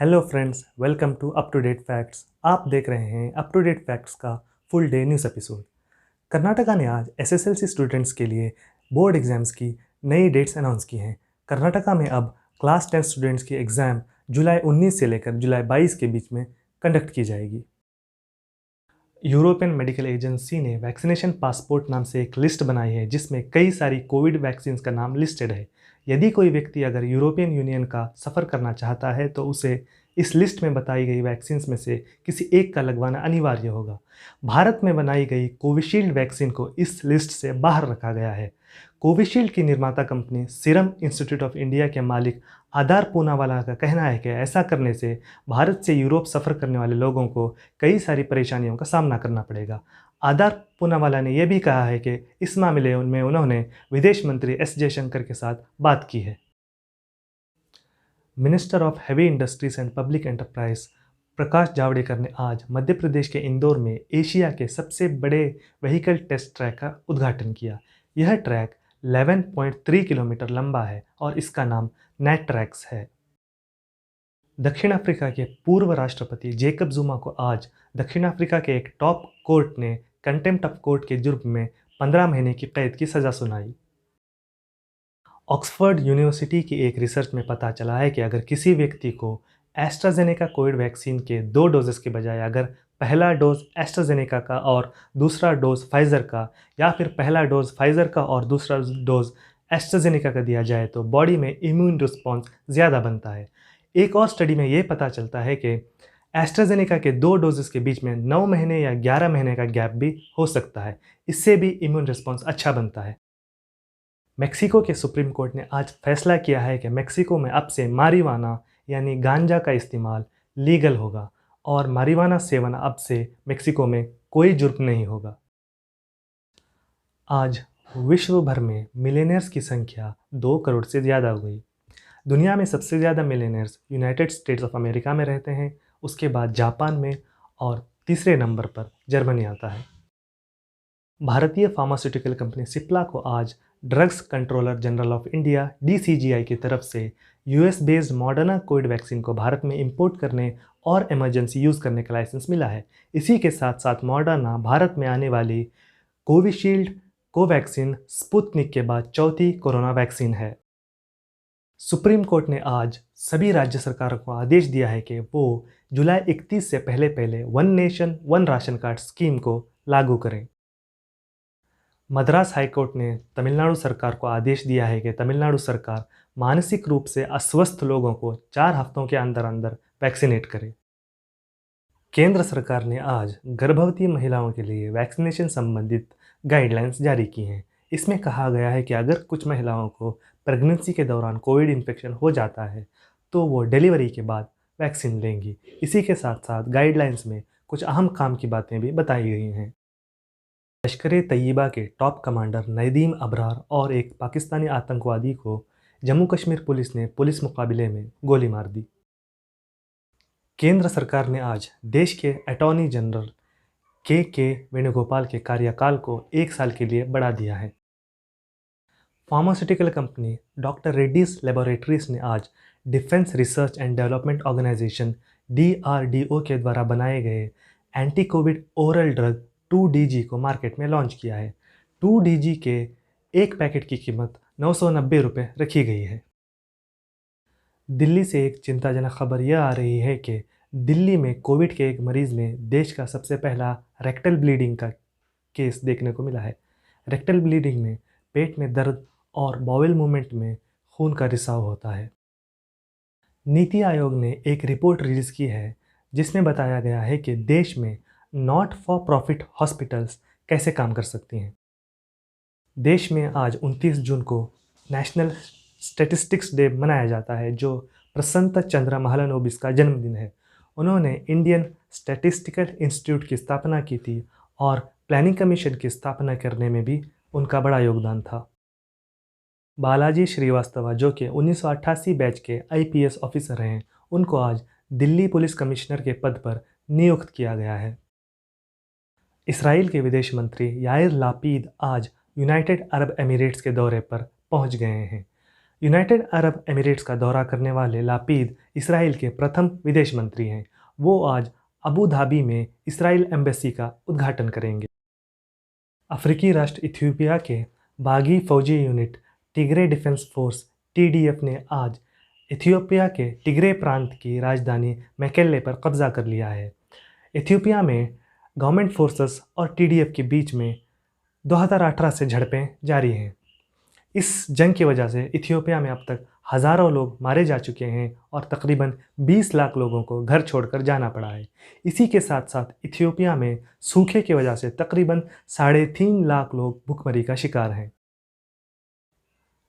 Hello friends, welcome to up to date facts. आप देख रहे हैं अप टू डेट फैक्ट्स का full day news episode. Karnataka ने आज एसएसएलसी स्टूडेंट्स के लिए बोर्ड एग्जाम्स की नई डेट्स अनाउंस की हैं। कर्नाटका में अब क्लास 10 स्टूडेंट्स की एग्ज़ाम जुलाई 19 से लेकर जुलाई 22 के बीच में कंडक्ट की जाएगी। यूरोपियन मेडिकल एजेंसी ने वैक्सीनेशन पासपोर्ट नाम से एक लिस्ट बनाई है जिसमें कई सारी कोविड वैक्सीन का नाम लिस्टेड है। यदि कोई व्यक्ति अगर यूरोपियन यूनियन का सफ़र करना चाहता है तो उसे इस लिस्ट में बताई गई वैक्सीन में से किसी एक का लगवाना अनिवार्य होगा। भारत में बनाई गई कोविशील्ड वैक्सीन को इस लिस्ट से बाहर रखा गया है। कोविशील्ड की निर्माता company serum institute of India के मालिक आधार पूनावाला का कहना है कि ऐसा करने से भारत से यूरोप सफ़र करने वाले लोगों को कई सारी परेशानियों का सामना करना पड़ेगा। आधार पूनावाला ने यह भी कहा है कि इस मामले में उन्होंने विदेश मंत्री एस जयशंकर के साथ बात की है। Minister of heavy industries and public enterprise Prakash Javadekar ने आज मध्य प्रदेश के इंदौर में एशिया के सबसे बड़े व्हीकल टेस्ट ट्रैक का उद्घाटन किया। यह ट्रैक 11.3 किलोमीटर लंबा है और इसका नाम नेट ट्रैक्स है। दक्षिण अफ्रीका के पूर्व राष्ट्रपति जेकब जुमा को आज दक्षिण अफ्रीका के एक टॉप कोर्ट ने कंटेम्प्ट ऑफ कोर्ट के जुर्म में 15 महीने की कैद की सज़ा सुनाई। ऑक्सफोर्ड यूनिवर्सिटी की एक रिसर्च में पता चला है कि अगर किसी व्यक्ति को एस्ट्राजेनेका कोविड वैक्सीन के 2 डोजेस के बजाय अगर पहला डोज एस्ट्राजेनेका का और दूसरा डोज फाइज़र का, या फिर पहला डोज फाइज़र का और दूसरा डोज एस्ट्राजेनेका का दिया जाए तो बॉडी में इम्यून रिस्पॉन्स ज़्यादा बनता है। एक और स्टडी में ये पता चलता है कि एस्ट्राजेनेका के 2 डोजेस के बीच में 9 महीने या 11 महीने का गैप भी हो सकता है। इससे भी इम्यून रिस्पॉन्स अच्छा बनता है। मेक्सिको के सुप्रीम कोर्ट ने आज फैसला किया है कि मेक्सिको में अब से मारिवाना यानी गांजा का इस्तेमाल लीगल होगा और मारिवाना सेवन अब से मेक्सिको में कोई जुर्म नहीं होगा। आज विश्व भर में मिलेनियर्स की संख्या 2 करोड़ से ज़्यादा हो गई। दुनिया में सबसे ज़्यादा millionaires United states of America में रहते हैं, उसके बाद जापान में और तीसरे नंबर पर जर्मनी आता है। भारतीय फार्मास्यूटिकल कंपनी सिप्ला को आज drugs controller general of India DCGI की तरफ से US based Moderna Covid vaccine को भारत में इंपोर्ट करने और इमरजेंसी यूज़ करने का लाइसेंस मिला है। इसी के साथ साथ मॉडर्ना भारत में आने वाली कोविशील्ड कोवैक्सीन स्पुतनिक के बाद चौथी कोरोना वैक्सीन है। सुप्रीम कोर्ट ने आज सभी राज्य सरकारों को आदेश दिया है कि वो जुलाई 31 से पहले one nation one ration card scheme को लागू करें। मद्रास हाईकोर्ट ने तमिलनाडु सरकार को आदेश दिया है कि तमिलनाडु सरकार मानसिक रूप से अस्वस्थ लोगों को 4 हफ्तों के अंदर अंदर वैक्सीनेट करे। केंद्र सरकार ने आज गर्भवती महिलाओं के लिए वैक्सीनेशन संबंधित गाइडलाइंस जारी की हैं। इसमें कहा गया है कि अगर कुछ महिलाओं को प्रेगनेंसी के दौरान कोविड इन्फेक्शन हो जाता है तो वो डिलीवरी के बाद वैक्सीन लेंगी। इसी के साथ साथ गाइडलाइंस में कुछ अहम काम की बातें भी बताई गई हैं। लश्कर-ए-तैयबा के टॉप कमांडर नदीम अबरार और एक पाकिस्तानी आतंकवादी को जम्मू कश्मीर पुलिस ने पुलिस मुकाबले में गोली मार दी। केंद्र सरकार ने आज देश के अटॉर्नी जनरल के वेणुगोपाल के कार्यकाल को 1 साल के लिए बढ़ा दिया है। Pharmaceutical company doctor Reddy's laboratories ने आज defence research and development organisation DRDO के द्वारा बनाए गए anti Covid oral drug 2DG को मार्केट में लॉन्च किया है। 2DG के एक पैकेट की कीमत 990 रुपये रखी गई है। दिल्ली से एक चिंताजनक खबर यह आ रही है कि दिल्ली में कोविड के एक मरीज़ में देश का सबसे पहला रेक्टल ब्लीडिंग का केस देखने को मिला है। रेक्टल ब्लीडिंग में पेट में दर्द और बाउल मूवमेंट में खून का रिसाव होता है। नीति आयोग ने एक रिपोर्ट रिलीज़ की है जिसमें बताया गया है कि देश में नॉट फॉर प्रॉफिट हॉस्पिटल्स कैसे काम कर सकती हैं। देश में आज 29 जून को नेशनल स्टैटिस्टिक्स डे मनाया जाता है, जो प्रसन्नता चंद्रा महालनोबिस का जन्मदिन है। उन्होंने इंडियन स्टैटिस्टिकल इंस्टीट्यूट की स्थापना की थी और प्लानिंग कमीशन की स्थापना करने में भी उनका बड़ा योगदान था। बालाजी श्रीवास्तव जो कि 1988 बैच के IPS ऑफिसर हैं, उनको आज दिल्ली पुलिस कमिश्नर के पद पर नियुक्त किया गया है। इसराइल के विदेश मंत्री याइर लापीद आज यूनाइटेड अरब एमिरेट्स के दौरे पर पहुंच गए हैं। यूनाइटेड अरब एमिरेट्स का दौरा करने वाले लापीद इसराइल के प्रथम विदेश मंत्री हैं। वो आज अबू धाबी में इसराइल एम्बेसी का उद्घाटन करेंगे। अफ्रीकी राष्ट्र इथियोपिया के बागी फौजी unit Tigray defence force (TDF) ने आज इथियोपिया के टिग्रे प्रांत की राजधानी मैकेले पर कब्जा कर लिया है। इथियोपिया में गवर्नमेंट फोर्सेस और TDF के बीच में 2018 से झड़पें जारी हैं। इस जंग की वजह से इथियोपिया में अब तक हज़ारों लोग मारे जा चुके हैं और तकरीबन 20 लाख लोगों को घर छोड़कर जाना पड़ा है। इसी के साथ साथ इथियोपिया में सूखे की वजह से तकरीबन 3.5 लाख लोग भुखमरी का शिकार हैं।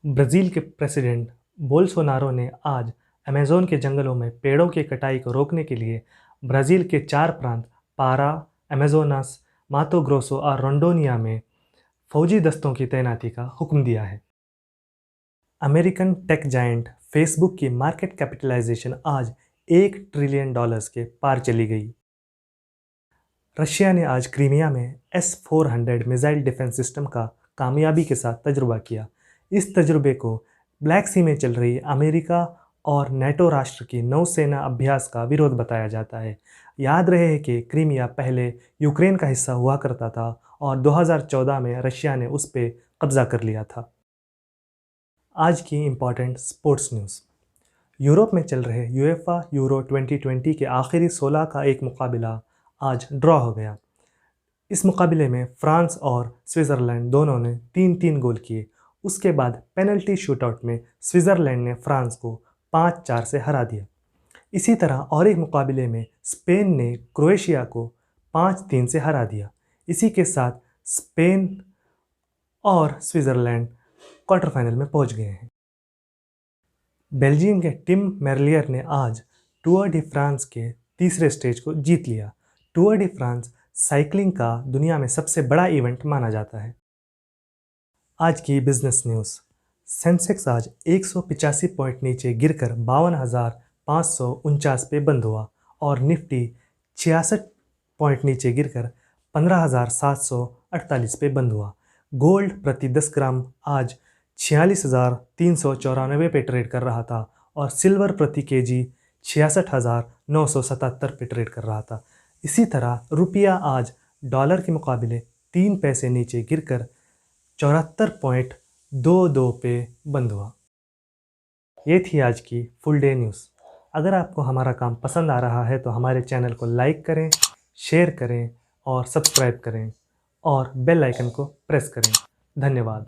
ब्राज़ील के प्रेसिडेंट बोल्सोनारो ने आज अमेज़न के जंगलों में पेड़ों की कटाई को रोकने के लिए ब्राज़ील के 4 प्रांत पारा, अमेज़ोनास, मातो ग्रोसो और रोंडोनिया में फौजी दस्तों की तैनाती का हुक्म दिया है। अमेरिकन टेक जायंट फेसबुक की मार्केट कैपिटलाइजेशन आज $1 ट्रिलियन के पार चली गई। रशिया ने आज क्रीमिया में S-400 मिसाइल डिफेंस सिस्टम का कामयाबी के साथ तजुर्बा किया। इस तजुर्बे को ब्लैक सी में चल रही अमेरिका और नेटो राष्ट्र की नौसेना अभ्यास का विरोध बताया जाता है। याद रहे कि क्रीमिया पहले यूक्रेन का हिस्सा हुआ करता था और 2014 में रशिया ने उस पर कब्जा कर लिया था। आज की इम्पॉर्टेंट स्पोर्ट्स न्यूज़। यूरोप में चल रहे यूएफा यूरो 2020 के आखिरी 16 का एक मुकाबला आज ड्रॉ हो गया। इस मुकाबले में फ्रांस और स्विट्ज़रलैंड दोनों ने 3-3 गोल किए। उसके बाद पेनल्टी शूटआउट में स्विट्ज़रलैंड ने फ्रांस को 5-4 से हरा दिया। इसी तरह और एक मुकाबले में स्पेन ने क्रोएशिया को 5-3 से हरा दिया। इसी के साथ स्पेन और स्विट्ज़रलैंड क्वार्टर फाइनल में पहुंच गए हैं। बेल्जियम के टिम मेर्लियर ने आज टूर डी फ्रांस के तीसरे स्टेज को जीत लिया। टूर डी फ्रांस साइकिलिंग का दुनिया में सबसे बड़ा इवेंट माना जाता है। आज की बिजनेस न्यूज़। सेंसेक्स आज 185 पॉइंट नीचे गिरकर 52,549 पे बंद हुआ और निफ्टी 66 पॉइंट नीचे गिरकर 15,748 पे बंद हुआ। गोल्ड प्रति 10 ग्राम आज 46,394 पे ट्रेड कर रहा था और सिल्वर प्रति केजी 66,977 पे ट्रेड कर रहा था। इसी तरह रुपया आज डॉलर के मुकाबले 3 पैसे नीचे गिरकर 74.22 पे बंद हुआ। ये थी आज की फुल डे न्यूज़। अगर आपको हमारा काम पसंद आ रहा है तो हमारे चैनल को लाइक करें, शेयर करें और सब्सक्राइब करें और बेल आइकन को प्रेस करें। धन्यवाद।